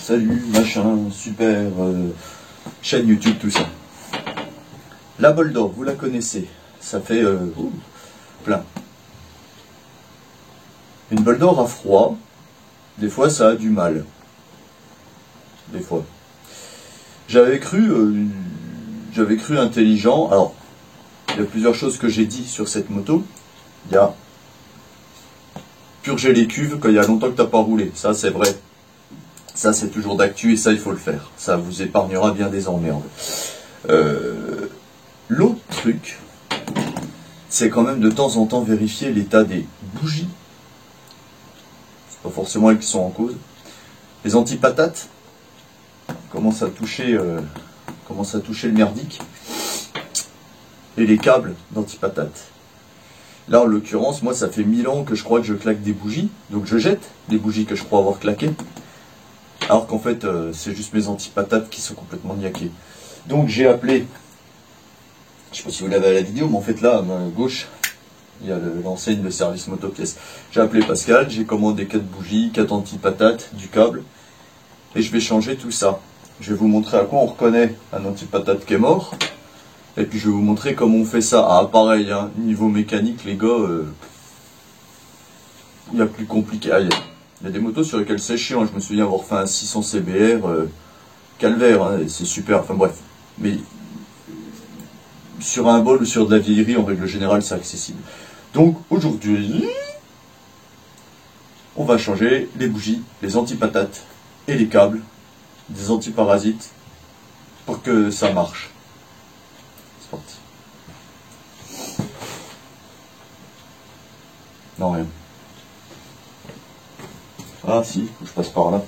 salut, machin, super, chaîne YouTube, tout ça. La bol d'or, vous la connaissez, ça fait plein. Une bol d'or à froid, des fois ça a du mal. Des fois. J'avais cru intelligent. Alors, il y a plusieurs choses que j'ai dit sur cette moto. Il y a purger les cuves quand il y a longtemps que tu n'as pas roulé. Ça, c'est vrai. Ça, c'est toujours d'actu et ça, il faut le faire. Ça vous épargnera bien des emmerdes. L'autre truc, c'est quand même de temps en temps vérifier l'état des bougies. C'est pas forcément elles qui sont en cause. Les antipatates commencent à toucher le merdique. Et les câbles d'antipatates. Là, en l'occurrence, moi, ça fait 1000 ans que je crois que je claque des bougies. Donc, je jette les bougies que je crois avoir claquées. Alors qu'en fait, c'est juste mes antipatates qui sont complètement niaquées. Donc, j'ai appelé... Je ne sais pas si vous l'avez à la vidéo, mais en fait, là, à ma gauche, il y a l'enseigne de service motopièce. J'ai appelé Pascal, j'ai commandé 4 bougies, 4 antipatates, du câble. Et je vais changer tout ça. Je vais vous montrer à quoi on reconnaît un antipatate qui est mort. Et puis je vais vous montrer comment on fait ça. Ah pareil, hein, niveau mécanique les gars, il y a plus compliqué. Ah, il y a des motos sur lesquelles c'est chiant. Je me souviens avoir fait un 600 CBR, calvaire, hein, c'est super, enfin bref. Mais sur un bol ou sur de la vieillerie, en règle générale, c'est accessible. Donc aujourd'hui, on va changer les bougies, les antipatates et les câbles des antiparasites pour que ça marche. C'est parti. Non, rien. Ah si, faut que je passe par là.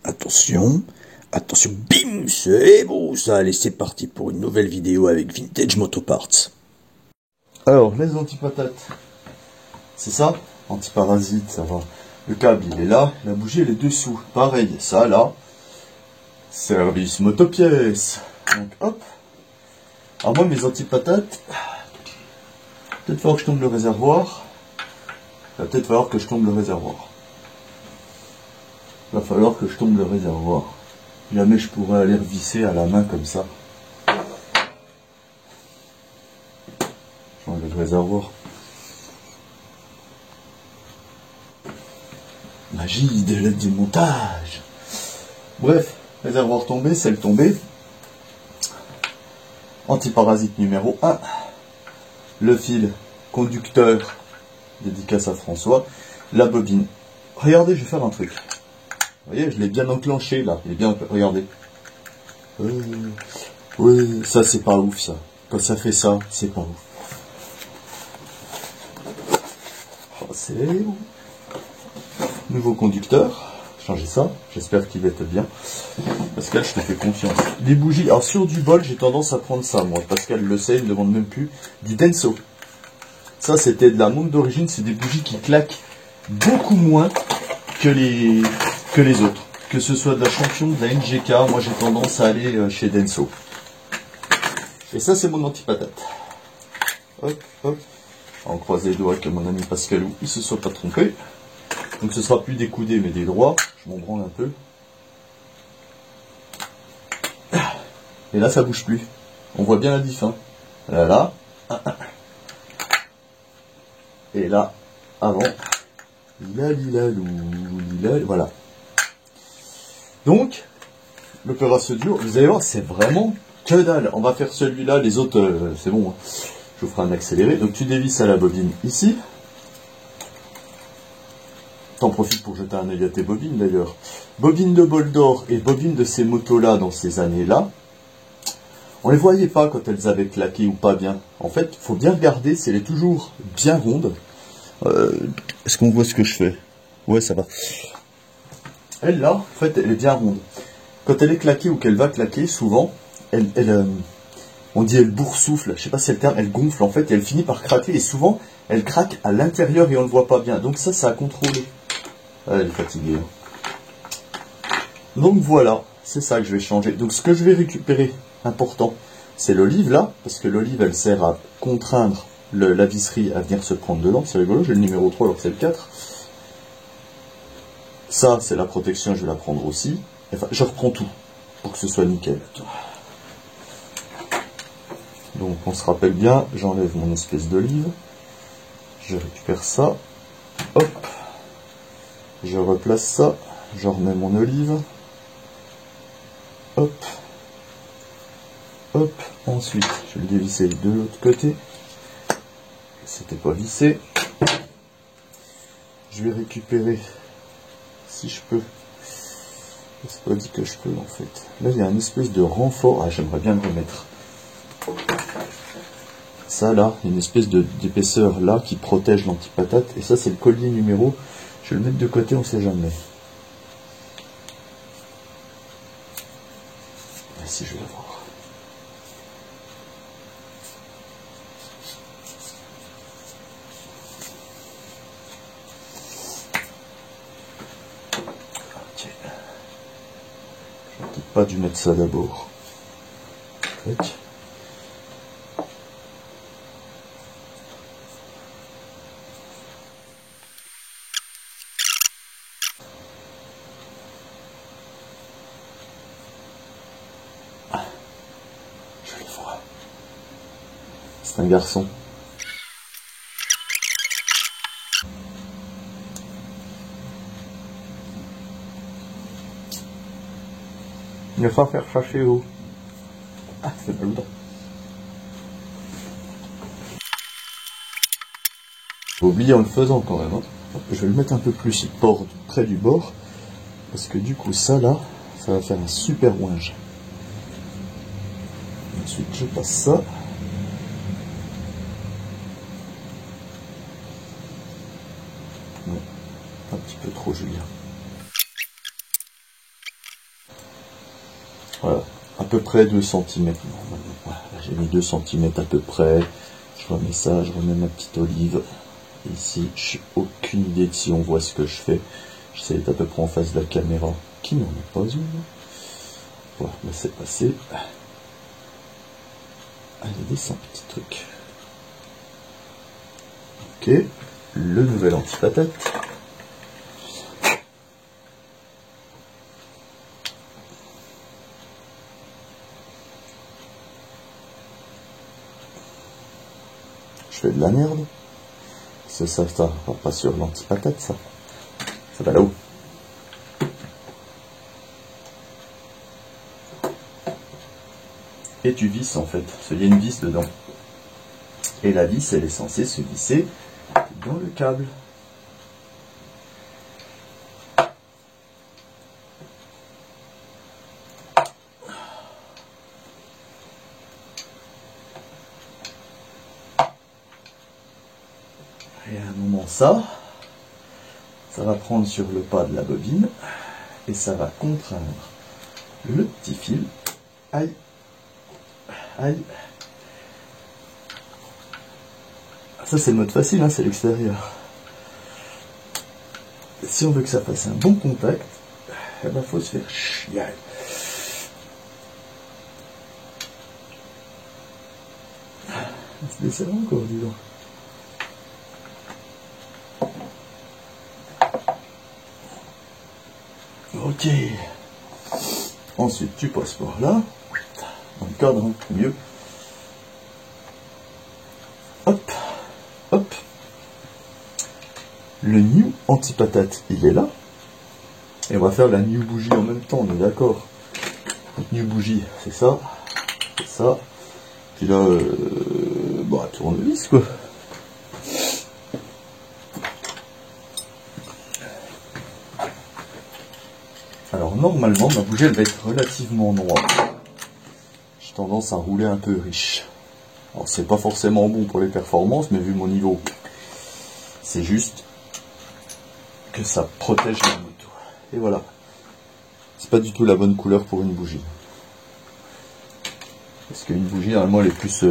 Attention, attention, bim, c'est beau ça. Allez, c'est parti pour une nouvelle vidéo avec Vintage Motoparts. Alors, les antipatates, c'est ça, antiparasite, ça va. Le câble, il est là, la bougie, elle est dessous. Pareil, ça là, service motopièce. Donc, hop. Alors moi, mes antipatates, peut-être falloir que je tombe le réservoir. Il va peut-être falloir que je tombe le réservoir. Il va falloir que je tombe le réservoir. Jamais je pourrais aller revisser à la main comme ça. Je enlève le réservoir. Magie de l'aide du montage. Bref, réservoir tombé, celle tombée. Antiparasite numéro 1. Le fil conducteur, dédicace à François. La bobine. Regardez, je vais faire un truc. Vous voyez, je l'ai bien enclenché là. Il est bien, regardez. Oui, ça c'est pas ouf ça. Quand ça fait ça, c'est pas ouf. Oh, c'est bon. Nouveau conducteur. Changer ça. J'espère qu'il va être bien. Pascal, je te fais confiance. Les bougies. Alors sur du bol, j'ai tendance à prendre ça. Moi, Pascal le sait, il ne demande même plus. Du Denso. Ça, c'était de la montre d'origine. C'est des bougies qui claquent beaucoup moins que les autres. Que ce soit de la Champion, de la NGK, moi j'ai tendance à aller chez Denso. Et ça, c'est mon antipatate. Hop, hop. On croise les doigts que mon ami Pascalou, il se soit pas trompé. Donc ce sera plus des coudées mais des droits. Je m'en branle un peu. Et là ça bouge plus. On voit bien la diff. Hein. Là. Et là, avant. Voilà. Donc, l'opération dure, vous allez voir, c'est vraiment que dalle. On va faire celui-là, les autres, c'est bon. Hein. Je vous ferai un accéléré. Donc tu dévisses à la bobine ici. T'en profites pour jeter un œil à tes bobines d'ailleurs. Bobine de bol d'or et bobine de ces motos-là dans ces années-là, on les voyait pas quand elles avaient claqué ou pas bien. En fait, il faut bien regarder si elle est toujours bien ronde. Est-ce qu'on voit ce que je fais? Ouais, ça va. Elle là, en fait, elle est bien ronde. Quand elle est claquée ou qu'elle va claquer, souvent, on dit elle boursoufle, je sais pas si c'est le terme, elle gonfle en fait, et elle finit par craquer, et souvent, elle craque à l'intérieur et on ne le voit pas bien. Donc ça à contrôler. Ah, elle est fatiguée. Hein. Donc voilà, c'est ça que je vais changer. Donc ce que je vais récupérer, important, c'est l'olive là, parce que l'olive, elle sert à contraindre la visserie à venir se prendre dedans. C'est rigolo, j'ai le numéro 3 alors que c'est le 4. Ça, c'est la protection, je vais la prendre aussi. Enfin, je reprends tout pour que ce soit nickel. Donc, on se rappelle bien, j'enlève mon espèce d'olive. Je récupère ça. Hop. Je replace ça. Je remets mon olive. Hop. Hop. Ensuite, je vais le dévisser de l'autre côté. C'était pas vissé. Je vais récupérer, si je peux. C'est pas dit que je peux en fait. Là, il y a une espèce de renfort. Ah, j'aimerais bien le remettre. Ça là, il y a une espèce d'épaisseur là qui protège l'antipatate. Et ça, c'est le collier numéro. Je vais le mettre de côté, on sait jamais. Et si je vais l'avoir. Ok. J'aurais peut-être pas dû mettre ça d'abord. Tac. Je le vois. C'est un garçon. Il va pas faire ça chez vous. Ah, c'est pas le temps. J'ai oublié en le faisant quand même. Hein. Je vais le mettre un peu plus près du bord. Parce que du coup, ça là, ça va faire un super ouinge. Ensuite, je passe ça. Ouais, un petit peu trop, Julien. Voilà, à peu près 2 cm. Voilà, j'ai mis 2 cm à peu près. Je remets ça, je remets ma petite olive. Ici, je n'ai aucune idée de si on voit ce que je fais. J'essaie d'être à peu près en face de la caméra, qui n'en est pas une. Voilà, c'est passé. Allez, descends, petit truc. Ok, le nouvel antipatate. Je fais de la merde. Ça va pas sur l'antipatate, ça. Ça va là-haut. Et tu visses en fait. Il y a une vis dedans. Et la vis, elle est censée se visser dans le câble. Et à un moment ça va prendre sur le pas de la bobine et ça va contraindre le petit fil. Aïe, aïe. Ça c'est le mode facile, hein, c'est l'extérieur. Si on veut que ça fasse un bon contact, il faut se faire chier. Se desserre encore, dis donc. Ok. Ensuite, tu passes par là. Dans le cadre, hein, mieux. Hop. Hop. Le new antipatate, il est là. Et on va faire la new bougie en même temps, on est d'accord. Donc, new bougie, c'est ça. C'est ça. Puis là, tournevis, quoi. Alors normalement, ma bougie elle va être relativement noire. J'ai tendance à rouler un peu riche. Alors c'est pas forcément bon pour les performances, mais vu mon niveau, c'est juste que ça protège la moto. Et voilà. C'est pas du tout la bonne couleur pour une bougie. Parce qu'une bougie, normalement, elle est plus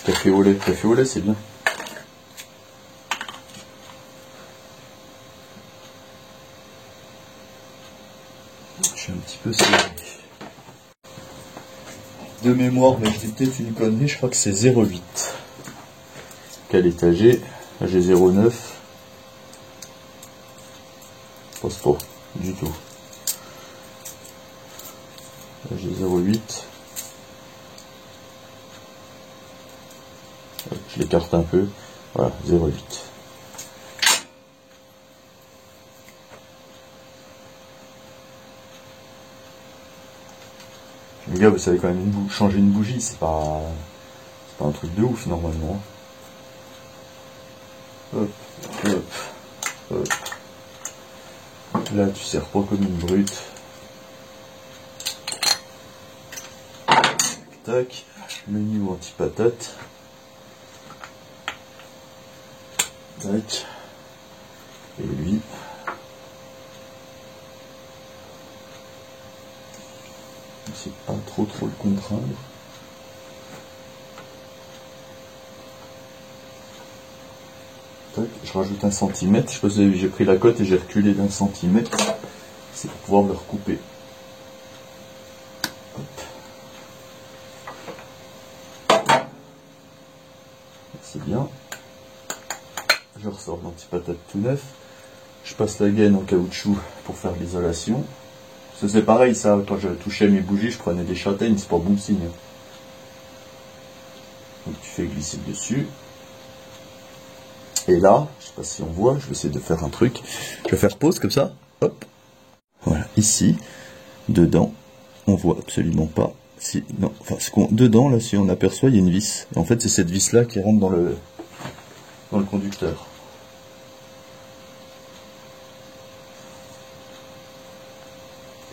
café au lait. Café au lait, c'est bien. Je suis un petit peu serré. De mémoire, mais je dis peut-être une connerie, je crois que c'est 0,8. quel état j'ai? Là j'ai 0,9. Passe pas du tout. Là j'ai 0,8. Je l'écarte un peu. Voilà, 0,8. Les gars, vous savez quand même changer une bougie, c'est pas un truc de ouf normalement. Hop, hop, hop. Là, tu sers pas comme une brute. Tac, menu anti-patate. Tac. Et lui. C'est pas trop le contraindre. Tac, je rajoute 1 cm. Je sais pas si vous avez vu, j'ai pris la cote et j'ai reculé d'1 cm. C'est pour pouvoir le recouper. C'est bien. Je ressors l'antipatate tout neuf. Je passe la gaine en caoutchouc pour faire l'isolation. C'est pareil, ça, quand je touchais mes bougies, je prenais des châtaignes, c'est pas bon signe. Donc tu fais glisser dessus. Et là, je sais pas si on voit, je vais essayer de faire un truc. Je vais faire pause comme ça. Hop. Voilà, ici, dedans, on voit absolument pas. Si, non, enfin, dedans, là, si on aperçoit, il y a une vis. Et en fait, c'est cette vis-là qui rentre dans le conducteur.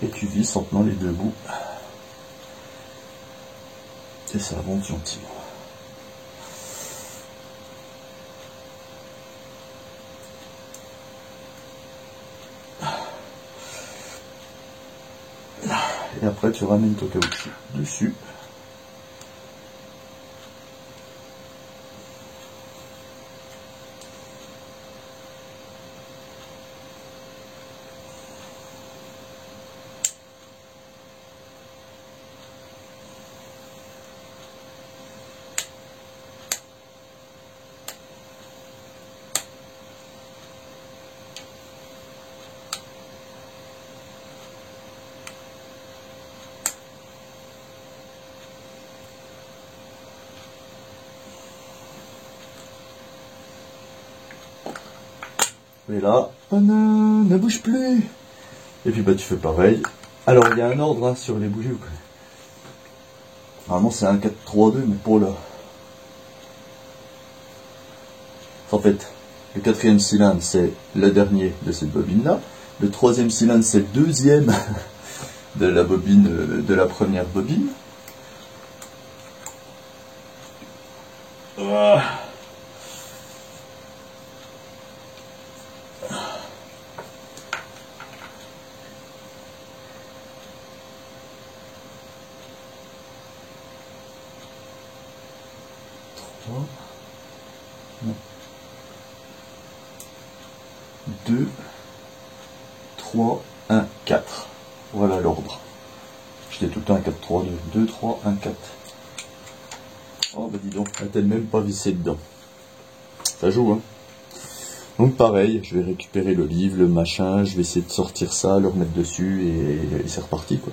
Et tu visses en tenant les deux bouts. Et ça avance gentiment. Et après tu ramènes ton caoutchouc dessus. Et là, oh non, ne bouge plus. Et puis bah tu fais pareil. Alors il y a un ordre hein, sur les bougies. Normalement c'est un 4-3-2, mais pour là. En fait, le 4e cylindre c'est le dernier de cette bobine là. Le 3e cylindre c'est le 2e de la bobine, de la première bobine. Ah. Non. 2, 3, 1, 4. Voilà l'ordre. J'étais tout le temps un 4, 3, 2. 2, 3, 1, 4. Oh bah dis donc, a-t-elle même pas vissé dedans. Ça joue hein. Donc pareil, je vais récupérer le livre, le machin, je vais essayer de sortir ça, le remettre dessus et c'est reparti quoi.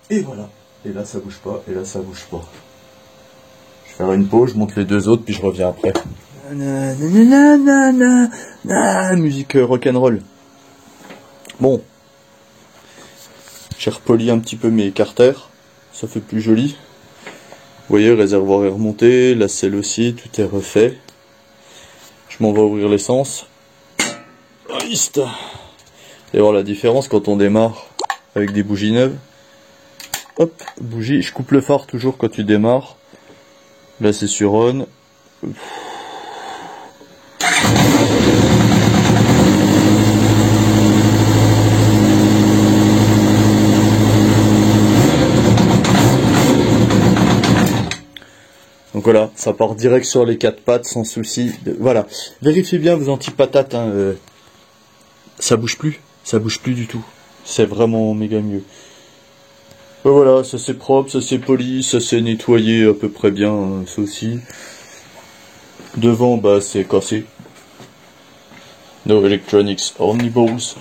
Et voilà. Et là ça bouge pas, et là ça bouge pas. Je vais faire une pause, je monte les deux autres, puis je reviens après. Musique rock'n'roll. Bon. J'ai repoli un petit peu mes carters. Ça fait plus joli. Vous voyez, le réservoir est remonté, la selle aussi, tout est refait. Je m'en vais ouvrir l'essence. Et voir la différence quand on démarre avec des bougies neuves. Hop, bougie, je coupe le phare toujours quand tu démarres. Là c'est sur on. Donc voilà, ça part direct sur les 4 pattes sans souci. Voilà, vérifiez bien vos antipatates, hein, ça bouge plus. ça bouge plus du tout. C'est vraiment méga mieux. Ben voilà, ça c'est propre, ça c'est poli, ça c'est nettoyé à peu près bien, ça aussi. Devant, bah c'est cassé. No electronics only balls.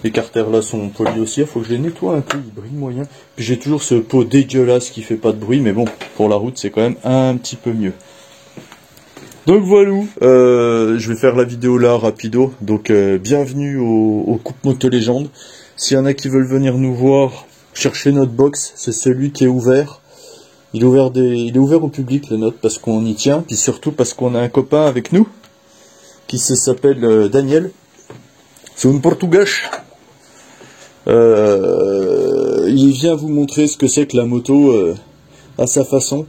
Les carters là sont polis aussi, il faut que je les nettoie un peu, ils brillent moyen. Puis j'ai toujours ce pot dégueulasse qui fait pas de bruit, mais bon, pour la route c'est quand même un petit peu mieux. Donc voilà, je vais faire la vidéo là rapido. Donc bienvenue au Coupe Moto Légende. S'il y en a qui veulent venir nous voir, chercher notre box, c'est celui qui est ouvert. Il est ouvert au public le nôtre parce qu'on y tient, puis surtout parce qu'on a un copain avec nous qui s'appelle Daniel. C'est un portugais. Il vient vous montrer ce que c'est que la moto à sa façon.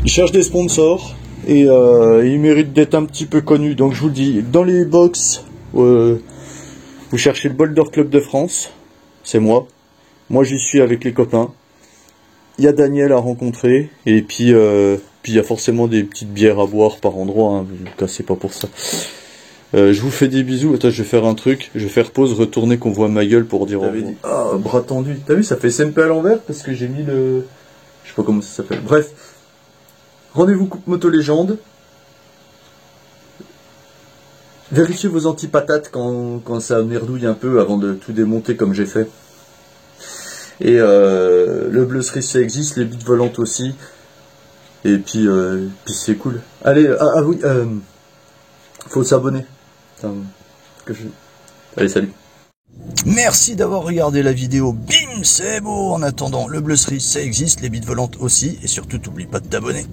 Il cherche des sponsors. Et il mérite d'être un petit peu connu. Donc je vous le dis, dans les box, vous cherchez le Boulder Club de France. C'est moi. Moi j'y suis avec les copains. Il y a Daniel à rencontrer. Et puis il y a forcément des petites bières à boire par endroit. Hein, ne cassez pas pour ça. Je vous fais des bisous. Attends, je vais faire un truc. Je vais faire pause, retourner qu'on voit ma gueule pour dire au revoir. Ah, bras tendu. T'as vu, ça fait SMP à l'envers parce que j'ai mis le... Je sais pas comment ça s'appelle. Bref. Rendez-vous Coupe Moto Légende. Vérifiez vos antipatates quand ça merdouille un peu avant de tout démonter comme j'ai fait. Et le bleu cerise ça existe, les bites volantes aussi. Et puis c'est cool. Allez, oui, faut s'abonner. Allez, salut. Merci d'avoir regardé la vidéo. Bim, c'est beau. En attendant, le bleu cerise ça existe, les bites volantes aussi. Et surtout, n'oublie pas de t'abonner.